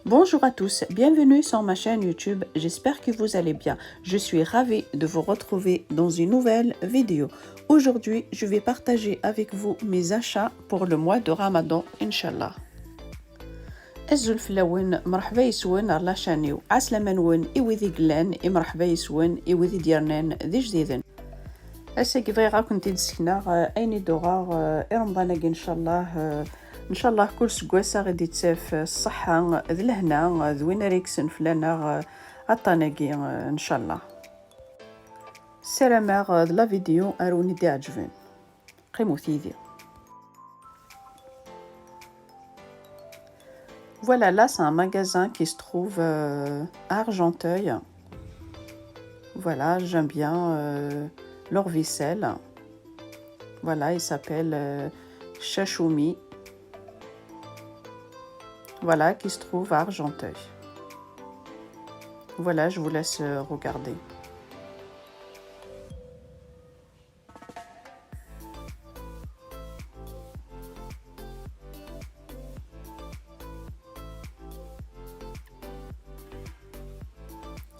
Bonjour à tous, bienvenue sur ma chaîne YouTube, j'espère que vous allez bien. Je suis ravie de vous retrouver dans une nouvelle vidéo. Aujourd'hui, je vais partager avec vous mes achats pour le mois de Ramadan, Inch'Allah. الزلفلاون مرحبا يسون على شانيو عسلامة نون إوذي قلان مرحبا يسون إوذي ديارنان ذي جديدن أساكي فايغا كنتي دسكنا أيني دوغا رمضاناكي إن شاء الله كل سكواسا غادي تساف الصحة ذي الهنا ذوين ريكسن فلانا عطاناكي إن شاء الله السلامة ذ لا فيديو أروني دي عجبين قيمو ثيدي. Voilà, là c'est un magasin qui se trouve à Argenteuil. Voilà, j'aime bien leur vaisselle. Voilà, il s'appelle Chachoumi. Voilà, qui se trouve à Argenteuil. Voilà, je vous laisse regarder.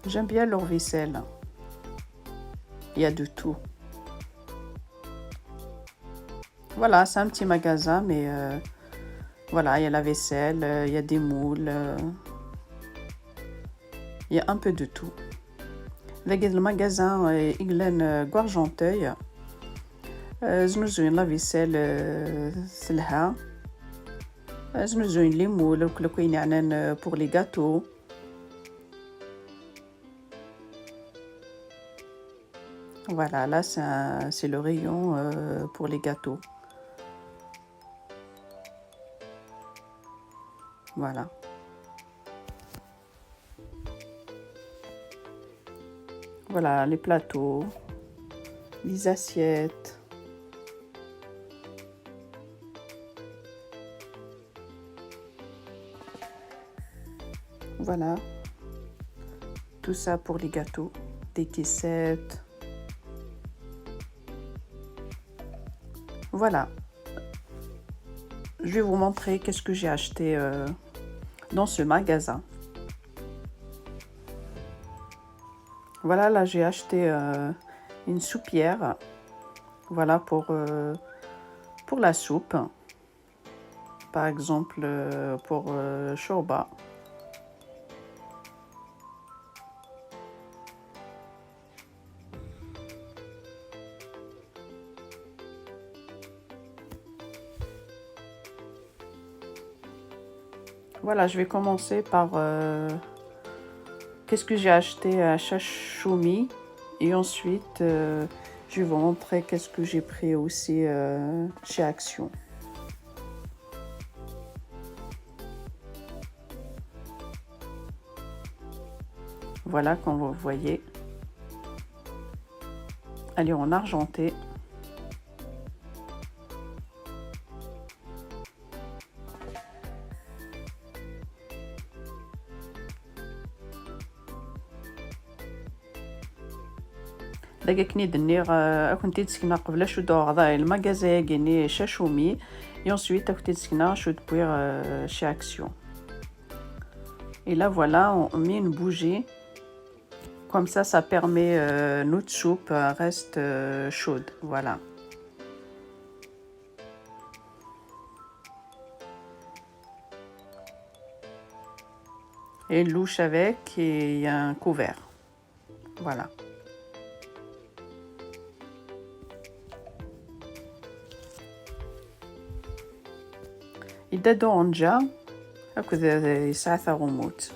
J'aime bien leur vaisselle. Il y a de tout. Voilà, c'est un petit magasin, mais voilà, il y a la vaisselle, il y a des moules. Il y a un peu de tout. Le magasin Iglen Guargenteuil. زنوزوين لا فيسيل سلها زنوزوين لي مول وكل كاين عنان بور لي غاتو. Voilà, là c'est le rayon pour les gâteaux. Voilà. Voilà les plateaux, les assiettes. Voilà. Tout ça pour les gâteaux, des caissettes. Voilà. Je vais vous montrer qu'est-ce que j'ai acheté dans ce magasin. Voilà, là j'ai acheté une soupière. Voilà pour la soupe. Par exemple pour shorba. Voilà, je vais commencer par qu'est-ce que j'ai acheté à Chachoumi et ensuite je vais vous montrer qu'est-ce que j'ai pris aussi chez Action. Voilà, comme vous voyez, elle est en argenté. داكني دنيغ كنتي تسكنا قبل شو دوغ المغازا كيني شاشومي et ensuite كنتي تسكنا شو دبوير chez Action. Et là voilà, on met une bougie comme ça permet notre soupe reste chaude. Voilà. Et une louche avec et un couvert. Voilà. إذا دونجا هكذا ساعة غموت.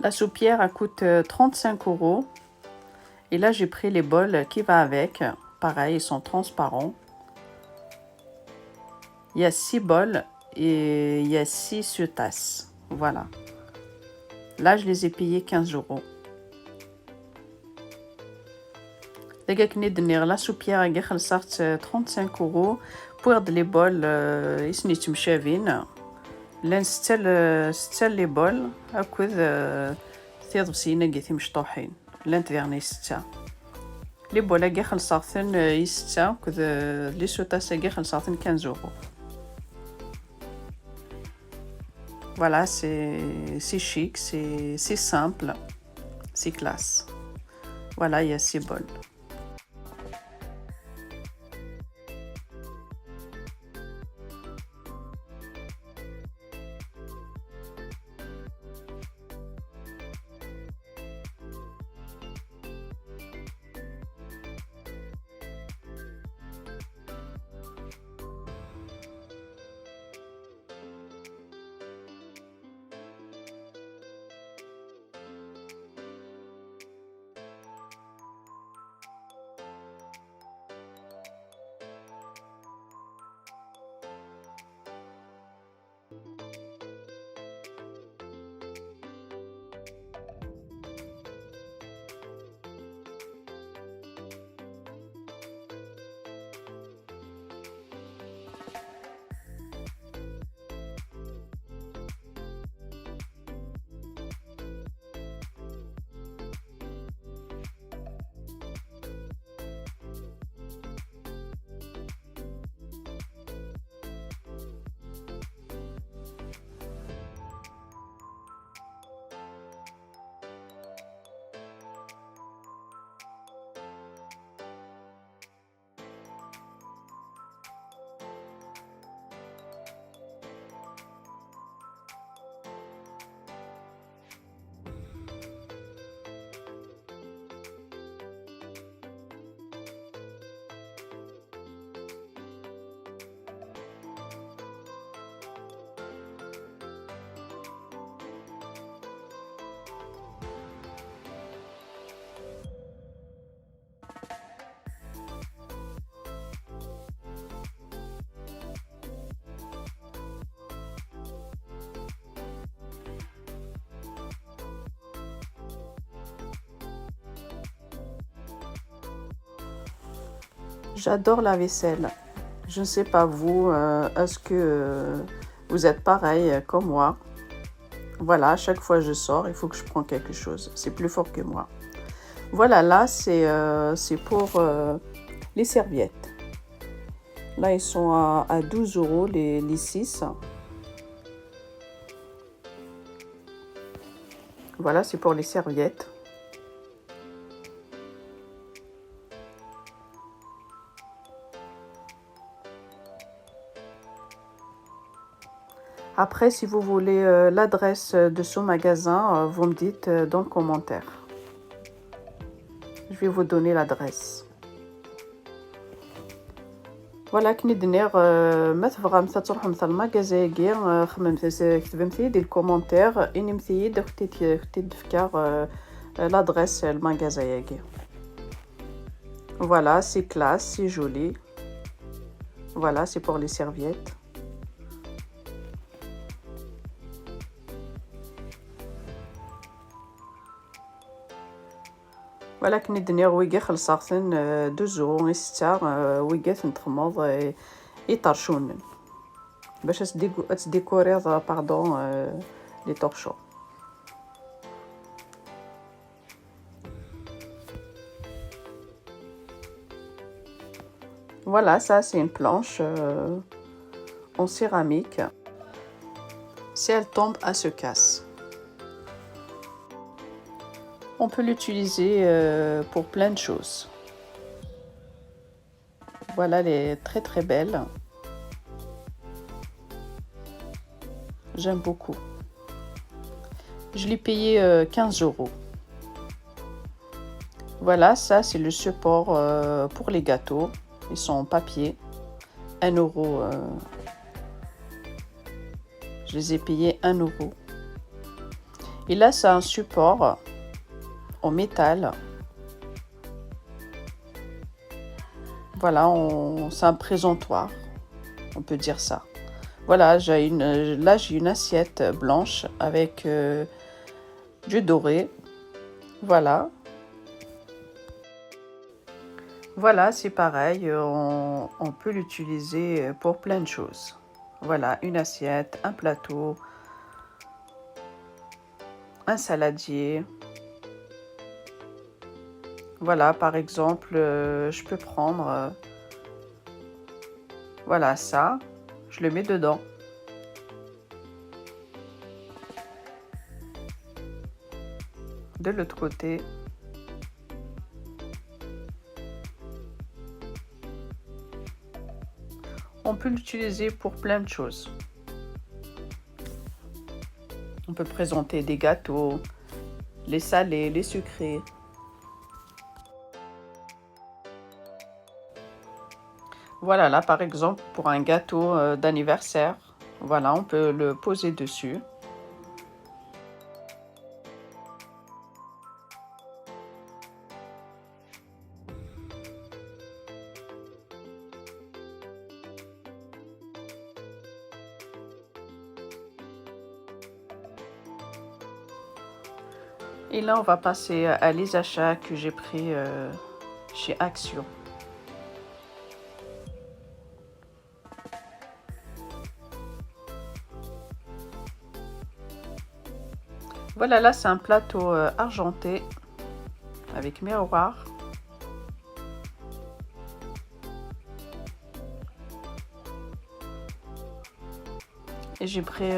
La soupière elle coûte 35 €. Et là, j'ai pris les bols qui va avec. Pareil, ils sont transparents. Il y a 6 bols et il y a 6 tasses. Voilà. Là, je les ai payés 15 €. دقاك ندني la soupière qui خلصت 35 euros pour les bols يسني تمشافين لان ستة لي بول هاكوذ ثيض بسينا قيثي مشطوحين لان تفيغني ستة لي بولا كي خلصاغثن يستة كذ لي سوتاسا كي خلصاغثن 15 euros. Voilà, c'est chic, c'est simple, c'est classe. Voilà, il y a ces bols. J'adore la vaisselle. Je ne sais pas vous, est-ce que vous êtes pareil comme moi? Voilà, à chaque fois que je sors, il faut que je prends quelque chose. C'est plus fort que moi. Voilà, là, c'est pour les serviettes. Là, ils sont à 12 euros les 6. Voilà, c'est pour les serviettes. Après, si vous voulez l'adresse de ce magasin, vous me dites dans le commentaire. Je vais vous donner l'adresse. Voilà, كني دنيغ ما تبغى مثلا تروحوا مثلا المغازاكي كتبتي دي الكومونتير اني مثي دختي دفكا l'adresse المغازاكي. Voilà, c'est classe, c'est joli. Voilà, c'est pour les serviettes. Voilà, كني دنيغ ويكي خلصاغثن 2 euros ستة ويكات نتخمض يطرشونن باش تديكوريض باردون لي طورشو. Voilà, ça c'est une planche en céramique. Si elle tombe, elle se casse. On peut l'utiliser pour plein de choses. Voilà, elle est très très belle. J'aime beaucoup. Je l'ai payé 15 euros. Voilà, ça c'est le support pour les gâteaux. Ils sont en papier. 1 euro. Je les ai payés 1 euro. Et là, c'est un support en métal. Voilà, c'est un présentoir, on peut dire ça. Voilà, j'ai une assiette blanche avec du doré. Voilà. Voilà, c'est pareil, on peut l'utiliser pour plein de choses. Voilà, une assiette, un plateau, un saladier. Voilà, par exemple, je peux prendre, voilà ça, je le mets dedans. De l'autre côté, on peut l'utiliser pour plein de choses. On peut présenter des gâteaux, les salés, les sucrés. Voilà, là par exemple, pour un gâteau d'anniversaire, voilà, on peut le poser dessus. Et là, on va passer à les achats que j'ai pris chez Action. Voilà, là, c'est un plateau argenté avec miroir. Et j'ai pris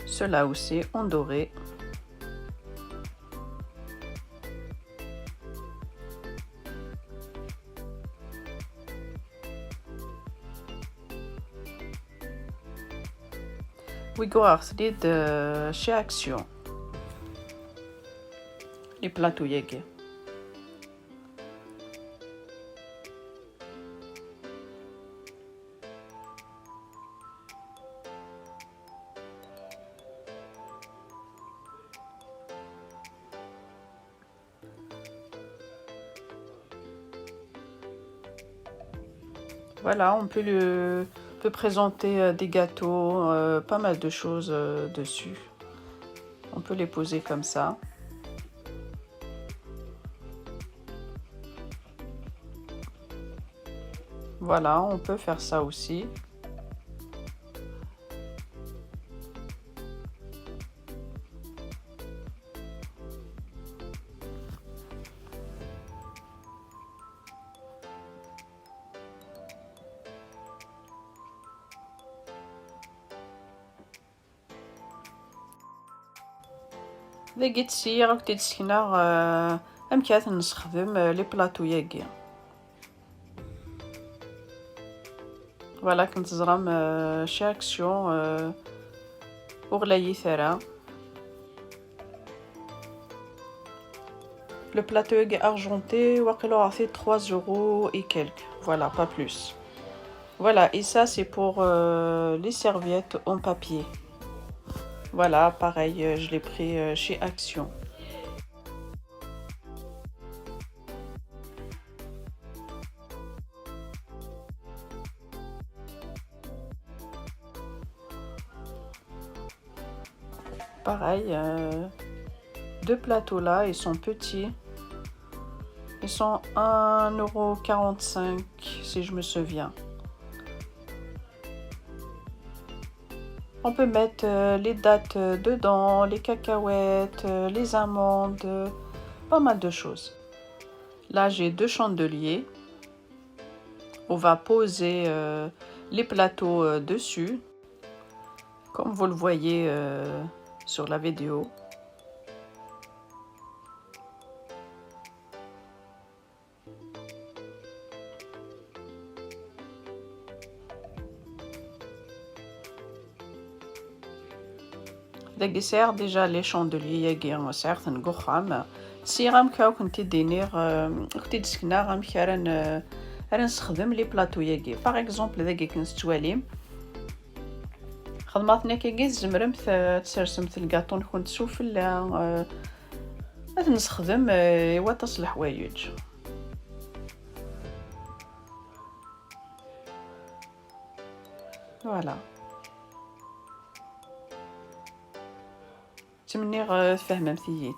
cela aussi en doré. ويقوار ثديد chez Action. Les plateaux ياكي. Voilà, on peut présenter des gâteaux, pas mal de choses dessus. On peut les poser comme ça. Voilà, on peut faire ça aussi. إذا جيت سي راك تسكنا أمكات نستخدم لي بلاطو ياكي. فوالا كنت زرام chez Action وغلايي ثرا. Le plateau est argenté, واقيلا عطيه 3 € et quelques. Voilà, pas plus. Voilà, et ça c'est pour les serviettes en papier. Voilà, pareil, je l'ai pris chez Action. Pareil, deux plateaux là, ils sont petits. Ils sont 1,45 € si je me souviens. On peut mettre les dattes dedans, les cacahuètes, les amandes, pas mal de choses. Là, j'ai deux chandeliers. On va poser les plateaux dessus, comme vous le voyez sur la vidéo. داك يسير ديجا لي شوندولي ياكي غنسير تنقخام سي غامكا كنتي دينير كنتي تسكنا غامكا راه نستخدم لي بلاطو ياكي باغ اكزومبل داكي كنستواليم خدماتنا كي زمرمت تسرسمت الكاطو نكون تسوفلا نستخدم ايوا تصل حوايج. فوالا تمني تفهمتيت.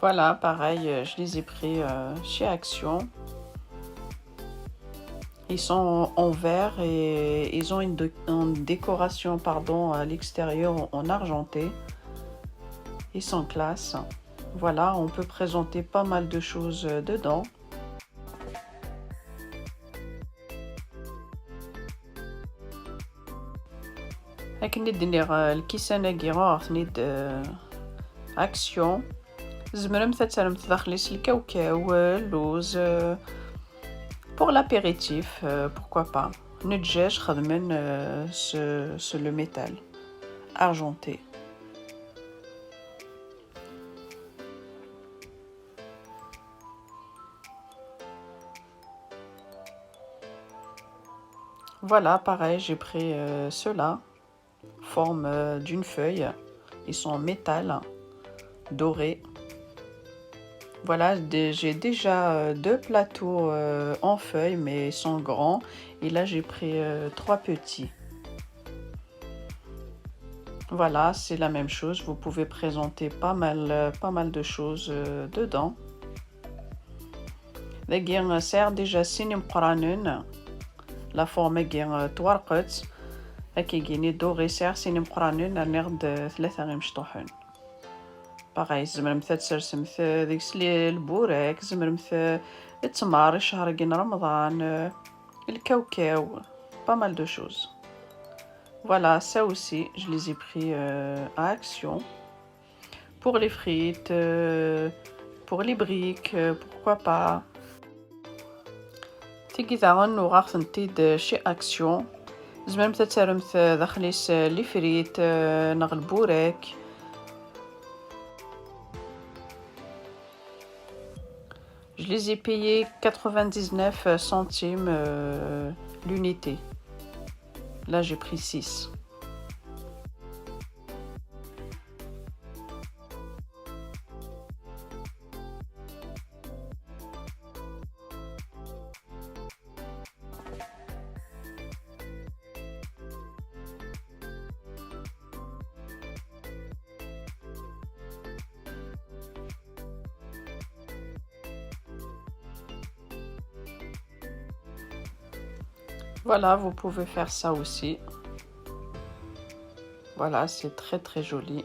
Voilà, pareil, je les ai pris chez Action. Ils sont en verre et ils ont une décoration pardon, à l'extérieur en argenté. Ils sont classe. Voilà, on peut présenter pas mal de choses dedans. لكن ندير الكيسانة كيغا غتنيد أكسيون زمرمت ترمت داخليس الكاوكاو اللوز pour l'apéritif pourquoi pas ندجاج خدمن le métal argenté. Voilà, pareil, j'ai pris ceux-là, forme d'une feuille. Ils sont en métal, doré. Voilà, j'ai déjà deux plateaux en feuille, mais ils sont grands. Et là, j'ai pris trois petits. Voilà, c'est la même chose. Vous pouvez présenter pas mal de choses dedans. D'ailleurs, c'est déjà sinim قرانن. La forme est توارقت. هكا كيني دوري ساعة سيني مقرانين نغد ثلاثة غير مشطوحين. باغي زمرمت تسرسمت ديك البوراك زمرمت التمر الشهر كين رمضان الكاوكاو pas mal de choses. Voilà, ça aussi, je les ai pris à Action. Pour les frites, pour les briques, pourquoi pas. تيجي ثاغن وغاخ نتيد chez Action. زمرمت ترمت داخليس لي فريت نغ البوراك. Je les ai payés 99 centimes l'unité. Là, j'ai pris 6. Voilà, vous pouvez faire ça aussi. Voilà, c'est très très joli.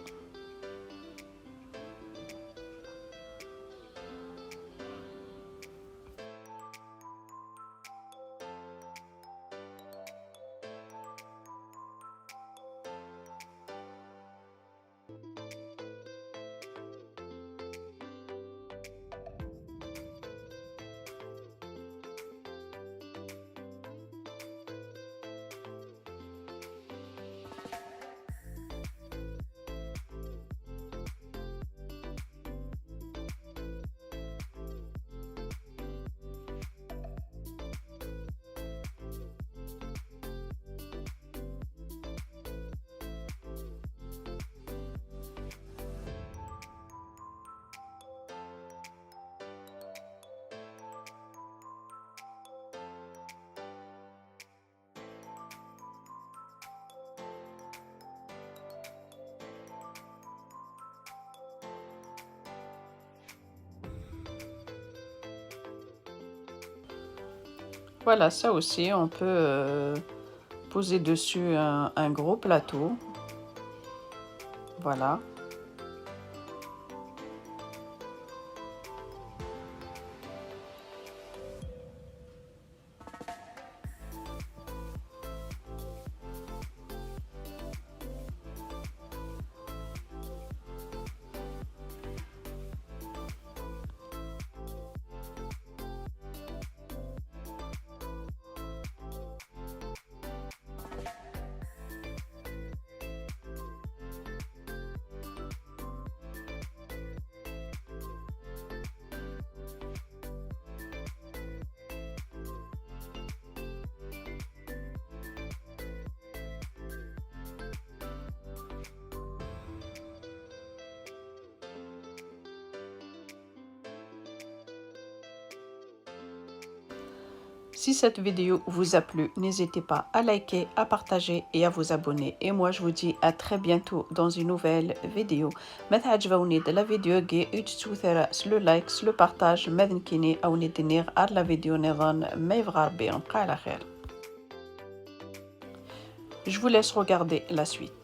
Voilà, ça aussi, on peut poser dessus un gros plateau. Voilà. Si cette vidéo vous a plu, n'hésitez pas à liker, à partager et à vous abonner. Et moi, je vous dis à très bientôt dans une nouvelle vidéo. متى عجبوني de la vidéo جي اتشوثر le like, le partage, ماذن كيني أو ندير على la vidéo نظن ما يبغى ربي نبقى على خير. Je vous laisse regarder la suite.